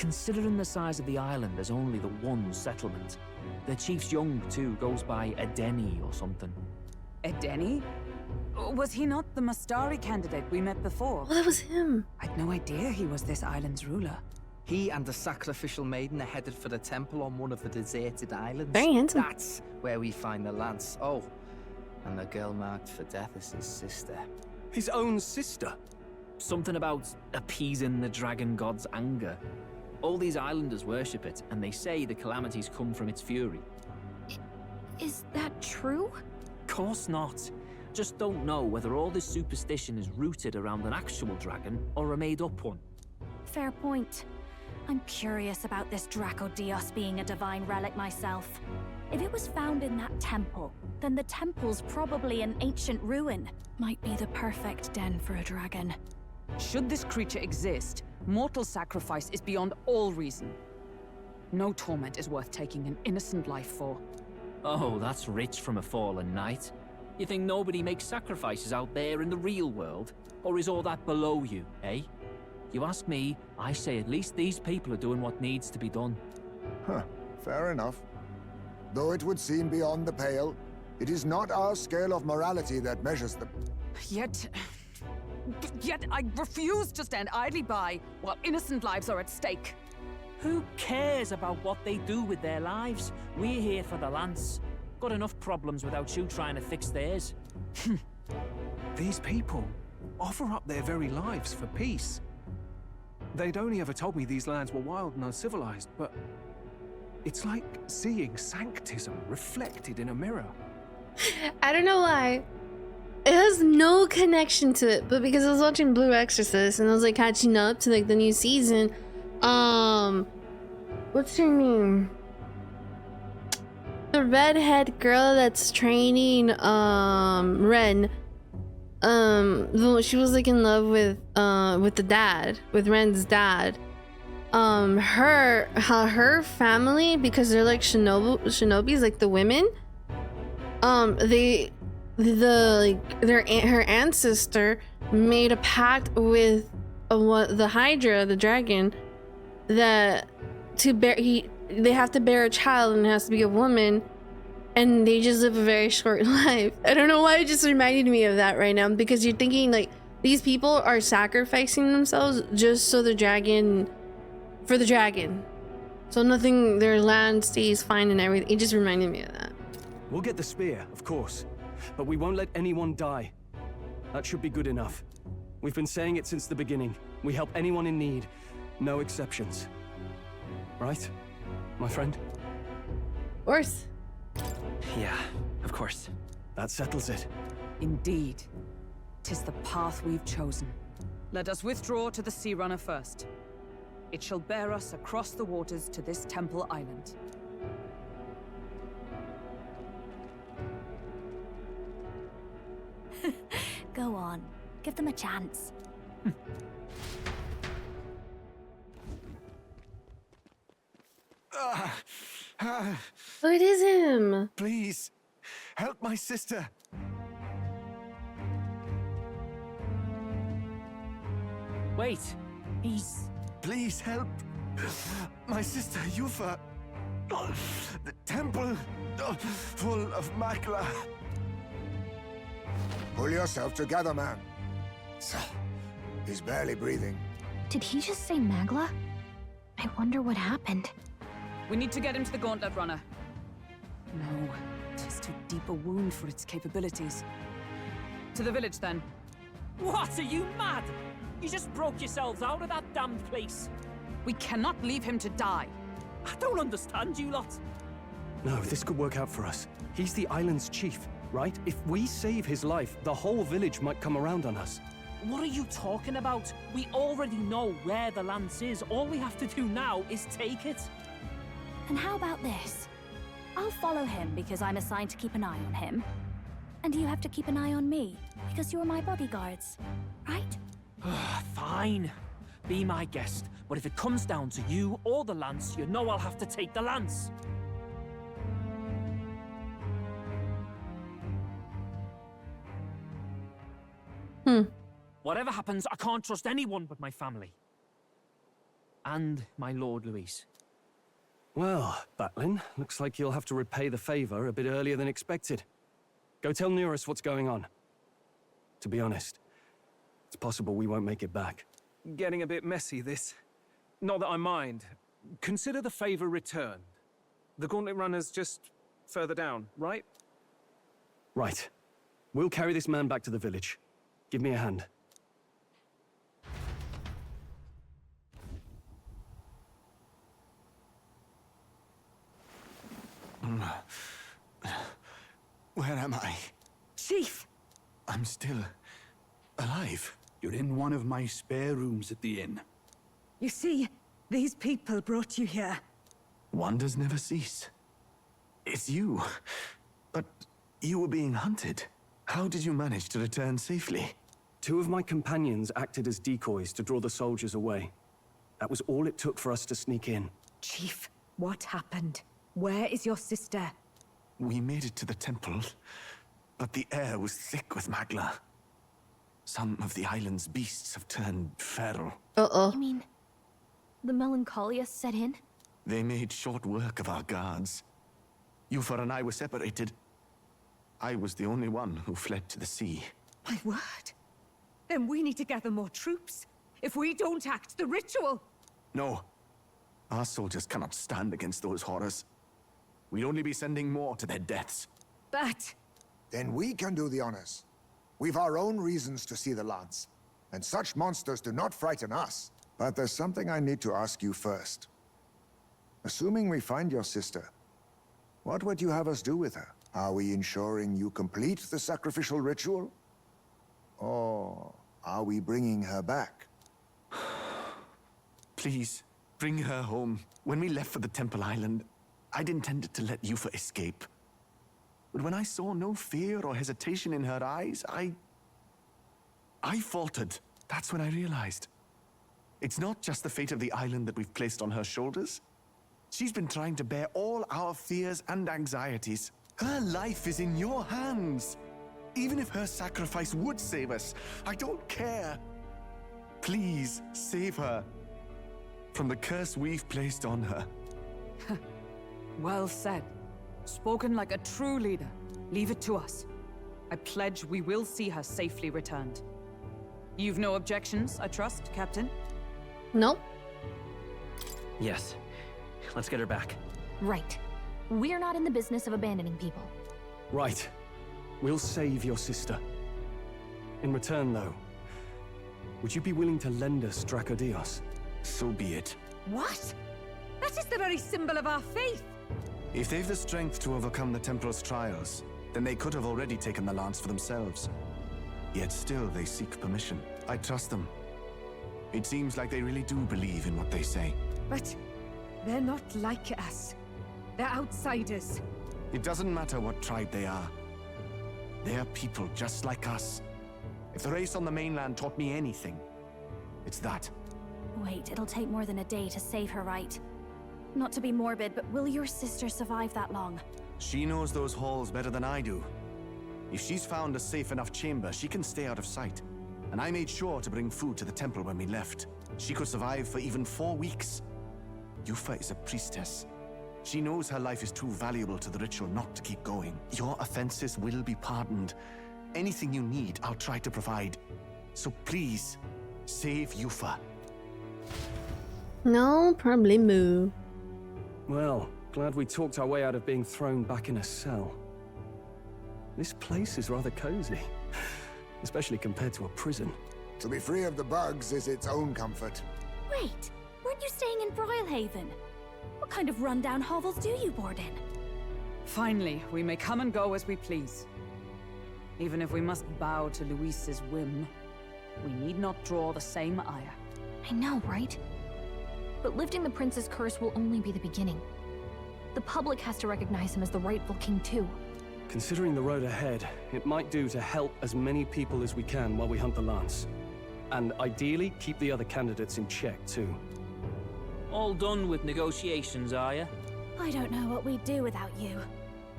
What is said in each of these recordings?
Considering the size of the island, there's only the one settlement. The chief's young, too, goes by Edeni or something. Edeni? Was he not the Mastari candidate we met before? Oh, that was him. I'd no idea he was this island's ruler. He and the sacrificial maiden are headed for the temple on one of the deserted islands. Very handsome. That's where we find the lance. Oh, and the girl marked for death is his sister. His own sister? Something about appeasing the dragon god's anger. All these islanders worship it, and they say the calamities come from its fury. Is that true? Course not. Just don't know whether all this superstition is rooted around an actual dragon or a made-up one. Fair point. I'm curious about this Drakodios being a divine relic myself. If it was found in that temple, then the temple's probably an ancient ruin. Might be the perfect den for a dragon. Should this creature exist, mortal sacrifice is beyond all reason. No torment is worth taking an innocent life for. Oh, that's rich from a fallen knight. You think nobody makes sacrifices out there in the real world? Or is all that below you, eh? You ask me, I say at least these people are doing what needs to be done. Huh, fair enough. Though it would seem beyond the pale, it is not our scale of morality that measures them. Yet I refuse to stand idly by while innocent lives are at stake. Who cares about what they do with their lives? We're here for the lance. Got enough problems without you trying to fix theirs. These people offer up their very lives for peace. They'd only ever told me these lands were wild and uncivilized, but it's like seeing sanctism reflected in a mirror. I don't know why. It has no connection to it, but because I was watching Blue Exorcist and I was like catching up to like the new season, what's her name? The redhead girl that's training Ren. She was like in love with the dad, with Ren's dad. Her family, because they're like shinobis, like the women. Her ancestor made a pact with the Hydra, the dragon, that they have to bear a child and it has to be a woman, and they just live a very short life. I don't know why it just reminded me of that right now, because you're thinking like these people are sacrificing themselves just so the dragon, so their land stays fine and everything. It just reminded me of that. We'll get the spear, of course, but we won't let anyone die. That should be good enough. We've been saying it since the beginning. We help anyone in need, no exceptions. Right, my friend? Of course. Yeah, of course. That settles it. Indeed. 'Tis the path we've chosen. Let us withdraw to the Sea Runner first. It shall bear us across the waters to this temple island. Go on. Give them a chance. Oh, it is him. Please, help my sister. Wait, he's... Please help my sister Yufa. The temple full of Makla. Pull yourself together, man. He's barely breathing. Did he just say Magla? I wonder what happened. We need to get him to the Gauntlet Runner. No, 'tis too deep a wound for its capabilities. To the village, then. What, are you mad? You just broke yourselves out of that damned place. We cannot leave him to die. I don't understand you lot. No, this could work out for us. He's the island's chief, right? If we save his life, the whole village might come around on us. What are you talking about? We already know where the lance is. All we have to do now is take it. And how about this? I'll follow him because I'm assigned to keep an eye on him. And you have to keep an eye on me because you're my bodyguards, right? Fine. Be my guest. But if it comes down to you or the lance, you know I'll have to take the lance. Whatever happens, I can't trust anyone but my family. and my Lord Luis. Well, Batlin, looks like you'll have to repay the favor a bit earlier than expected. Go tell Neurus what's going on. To be honest, it's possible we won't make it back. Getting a bit messy, this. Not that I mind. Consider the favor returned. The Gauntlet Runner's just further down, right? Right. We'll carry this man back to the village. Give me a hand. Where am I? Chief! I'm still alive. You're in one of my spare rooms at the inn. You see, these people brought you here. Wonders never cease. It's you. But you were being hunted. How did you manage to return safely? 2 of my companions acted as decoys to draw the soldiers away. That was all it took for us to sneak in. Chief, what happened? Where is your sister? We made it to the temple, but the air was thick with magla. Some of the island's beasts have turned feral. You mean the melancholia set in? They made short work of our guards. Yufa and I were separated. I was the only one who fled to the sea. My word. Then we need to gather more troops. If we don't act, the ritual... No. Our soldiers cannot stand against those horrors. We'd only be sending more to their deaths. But... Then we can do the honors. We've our own reasons to see the lance, and such monsters do not frighten us. But there's something I need to ask you first. Assuming we find your sister, what would you have us do with her? Are we ensuring you complete the sacrificial ritual? Or are we bringing her back? Please, bring her home. When we left for the Temple Island, I'd intended to let Yufa escape. But when I saw no fear or hesitation in her eyes, I faltered. That's when I realized. It's not just the fate of the island that we've placed on her shoulders. She's been trying to bear all our fears and anxieties. Her life is in your hands. Even if her sacrifice would save us, I don't care. Please, save her from the curse we've placed on her. Well said. Spoken like a true leader. Leave it to us. I pledge we will see her safely returned. You've no objections, I trust, Captain? Nope. Yes. Let's get her back. Right. We're not in the business of abandoning people. Right. We'll save your sister. In return, though, would you be willing to lend us Drakodios? So be it. What? That is the very symbol of our faith! If they've the strength to overcome the Templar's trials, then they could have already taken the lance for themselves. Yet still they seek permission. I trust them. It seems like they really do believe in what they say. But they're not like us. They're outsiders. It doesn't matter what tribe they are. They're people just like us. If the race on the mainland taught me anything, it's that. Wait, it'll take more than a day to save her, right? Not to be morbid, but will your sister survive that long? She knows those halls better than I do. If she's found a safe enough chamber, she can stay out of sight. And I made sure to bring food to the temple when we left. She could survive for even 4 weeks. Yufa is a priestess. She knows her life is too valuable to the ritual not to keep going. Your offenses will be pardoned. Anything you need, I'll try to provide. So please, save Yufa. No problemo. Well, glad we talked our way out of being thrown back in a cell. This place is rather cozy, especially compared to a prison. To be free of the bugs is its own comfort. Wait, weren't you staying in Broilhaven? What kind of rundown hovels do you board in? Finally, we may come and go as we please. Even if we must bow to Luis's whim, we need not draw the same ire. I know, right? But lifting the prince's curse will only be the beginning. The public has to recognize him as the rightful king too. Considering the road ahead, it might do to help as many people as we can while we hunt the lance. And ideally, keep the other candidates in check too. All done with negotiations, are you? I don't know what we'd do without you.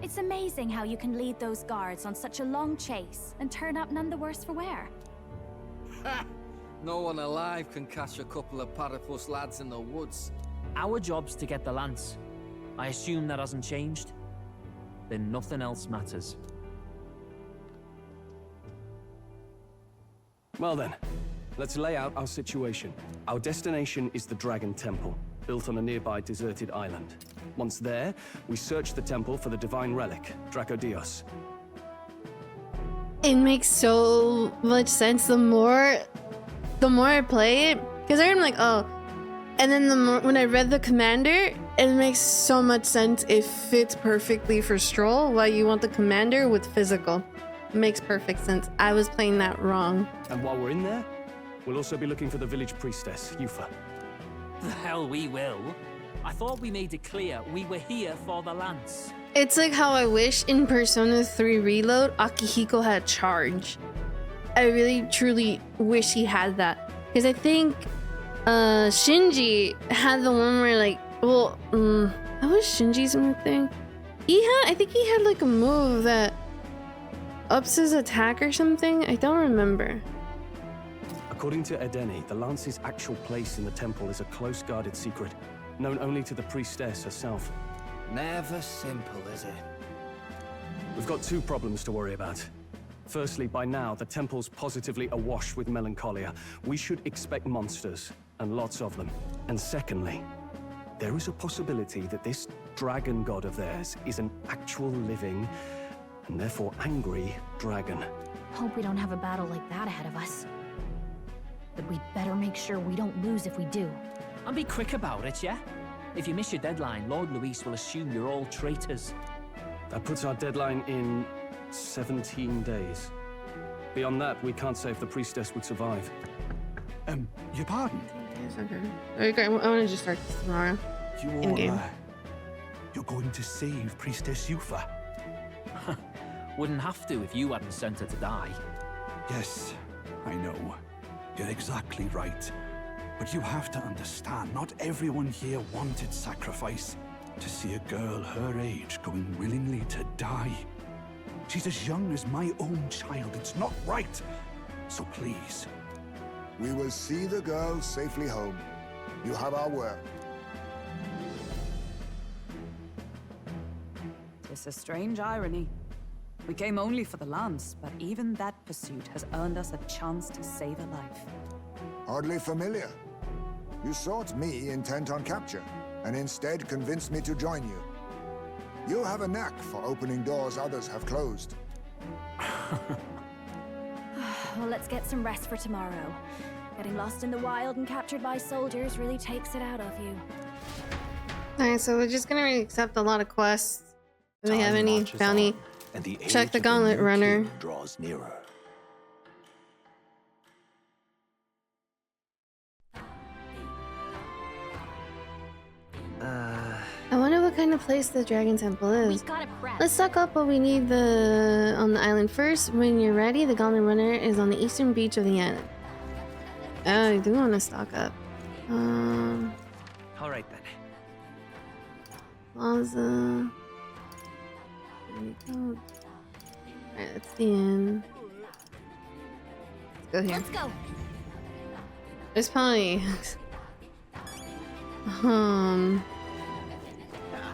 It's amazing how you can lead those guards on such a long chase and turn up none the worse for wear. Ha! No one alive can catch a couple of platypus lads in the woods. Our job's to get the lance. I assume that hasn't changed? Then nothing else matters. Well then, let's lay out our situation. Our destination is the Dragon Temple, built on a nearby deserted island. Once there, we search the temple for the divine relic, Drakodios. It makes so much sense the more I play it, because I'm like, oh, and then when I read the commander, it makes so much sense. It fits perfectly for Stroll, why you want the commander with physical. It makes perfect sense. I was playing that wrong. And while we're in there, we'll also be looking for the village priestess, Yufa. The hell we will. I thought we made it clear we were here for the lance. It's like how I wish in Persona 3 Reload, Akihiko had charge. I really, truly wish he had that. Because I think Shinji had the one where like, well, that was Shinji's thing. I think he had like a move that ups his attack or something. I don't remember. According to Edeni, the lance's actual place in the temple is a close guarded secret, known only to the priestess herself. Never simple, is it? We've got two problems to worry about. Firstly, by now, the temple's positively awash with melancholia. We should expect monsters, and lots of them. And secondly, there is a possibility that this dragon god of theirs is an actual living, and therefore angry, dragon. Hope we don't have a battle like that ahead of us. But we'd better make sure we don't lose if we do. And be quick about it, yeah? If you miss your deadline, Lord Luis will assume you're all traitors. That puts our deadline in 17 days. Beyond that, we can't say if the priestess would survive. Your pardon? Okay, I want to just start this tomorrow. In-game. You're going to save Priestess Yufa? Wouldn't have to if you hadn't sent her to die. Yes, I know. You're exactly right. But you have to understand, not everyone here wanted sacrifice. To see a girl her age going willingly to die. She's as young as my own child. It's not right. So please. We will see the girl safely home. You have our word. It's a strange irony. We came only for the lance, but even that pursuit has earned us a chance to save a life. Hardly familiar. You sought me intent on capture, and instead convinced me to join you. You have a knack for opening doors others have closed. Well, let's get some rest for tomorrow. Getting lost in the wild and captured by soldiers really takes it out of you. Alright, so we're just gonna accept a lot of quests. Do they have any bounty? Check the gauntlet runner. Draws nearer. I wonder what kind of place the Dragon Temple is. We gotta prep. Let's stock up what we need on the island first. When you're ready, the gauntlet runner is on the eastern beach of the island. Oh, I do want to stock up. All right then. Plaza. There we go. Alright, that's the inn. Let's go here. Let's go. There's probably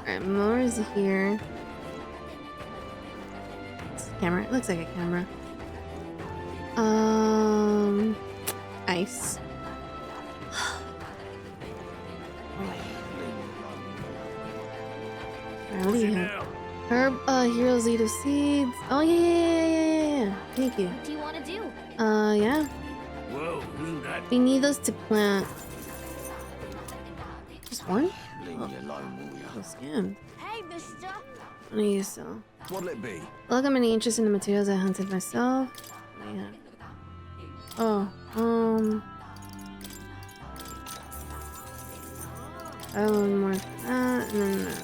alright, Mora's here. It's a camera. It looks like a camera. Ice. Alright, what do you have? Herb, Heroes Eat of Seeds. Oh, yeah. Thank you. What do you want to do? Yeah. Whoa, isn't that? We need those to plant. Just one? Oh, scammed. Hey, mister. What do you sell? What'll it be? Look, I'm any interest in the materials I hunted myself. Yeah. Oh, more of that, and then that.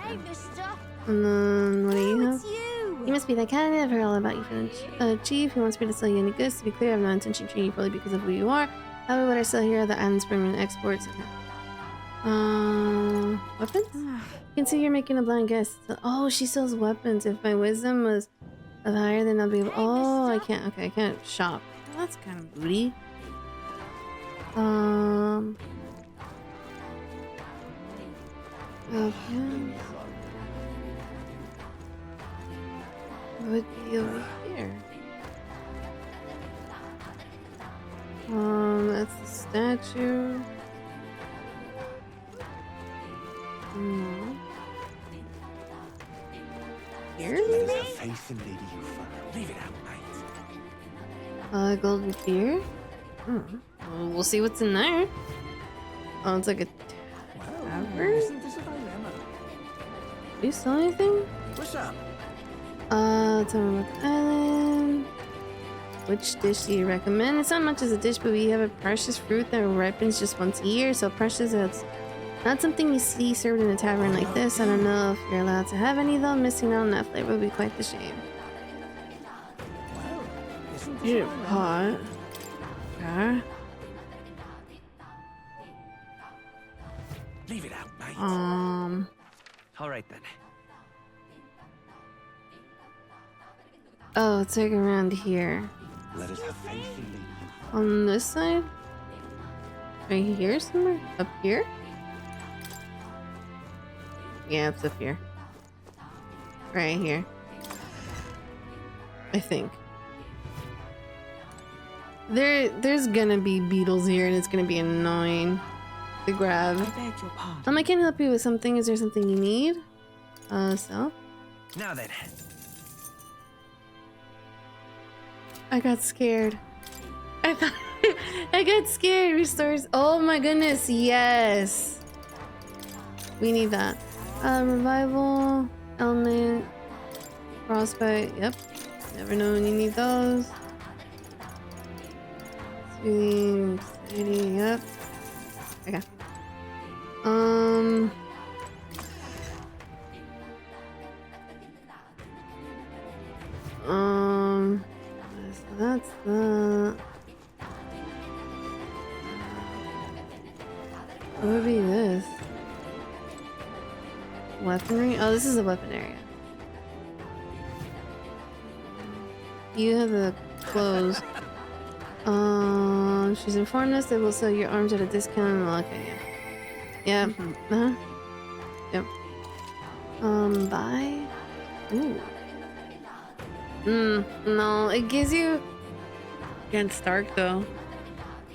Hey, mister. And then, what do you have? It's you. You must be that kind. I've heard all about you from the chief who wants me to sell you any goods. To be clear, I have no intention of treating you poorly because of who you are. However, what I sell here are the island's permanent exports. Weapons? You can see you're making a blind guess. Oh, she sells weapons. If my wisdom was higher, then I'll be able. Oh, I can't. Okay, I can't shop. That's kind of booty. Okay. What would be over here? That's the statue. No. Here? Let us have faith in Lady Yufa. Leave it out, knight. Golden beer? Well, we'll see what's in there. Oh, it's like a tavern? Isn't this a dilemma? Do you sell anything? What's up? Tell me about the island. Which dish do you recommend? It's not much as a dish, but we have a precious fruit that ripens just once a year, so precious it's not something you see served in a tavern like this. I don't know if you're allowed to have any though. Missing out on that flavor would be quite the shame. Eat a pot. Yeah. Leave it out, mate. All right then. Oh, it's like around here. Let us have faith in Lady Yufa. On this side? Right here somewhere? Up here? Yeah, it's up here. Right here. I think. There's gonna be beetles here and it's gonna be annoying to grab. I beg your pardon. I can help you with something. Is there something you need? So? Now then. I got scared. I thought I got scared. Restores. Oh my goodness, yes. We need that. Revival, element, frostbite. Yep. Never know when you need those. Soothing, steady. Yep. Okay. So that's the. What would be this? Weaponry? Oh, this is a weapon area. You have the clothes. She's informed us they will sell your arms at a discount. Okay, yeah. Yep. Yep. Buy? Ooh. No, it gives you against Stark though.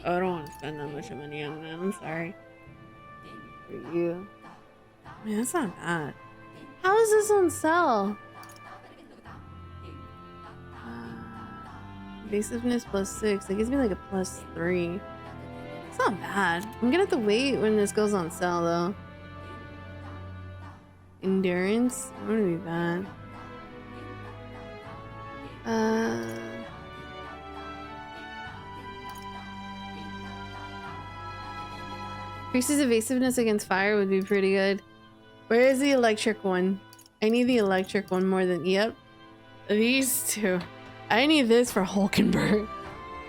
Oh, I don't want to spend that much money on that. I'm sorry. For you. Man, that's not bad. How is this on sale? Evasiveness +6. That gives me like a +3. It's not bad. I'm gonna have to wait when this goes on sale though. Endurance? That wouldn't be bad. Increases evasiveness against fire would be pretty good. Where is the electric one? I need the electric one more than... Yep. These two. I need this for Hulkenberg.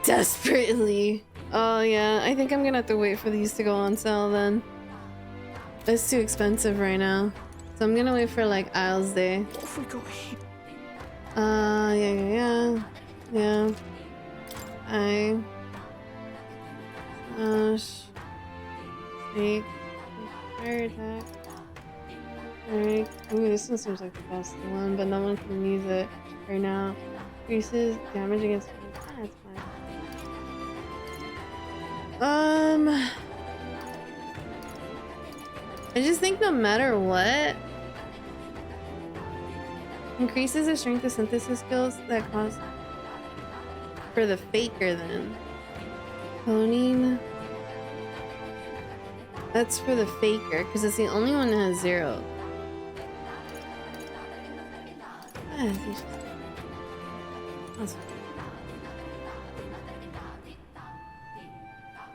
Desperately. Oh yeah, I think I'm gonna have to wait for these to go on sale then. It's too expensive right now. So I'm gonna wait for like Isles Day. Off we go. Yeah. Snake. Fire attack. Alright. Ooh, this one seems like the best one, but no one can use it right now. Increases damage against... That's fine. I just think no matter what... Increases the strength of synthesis skills that cost... For the faker then. Cloning... That's for the faker, because it's the only one that has 0. That's fine.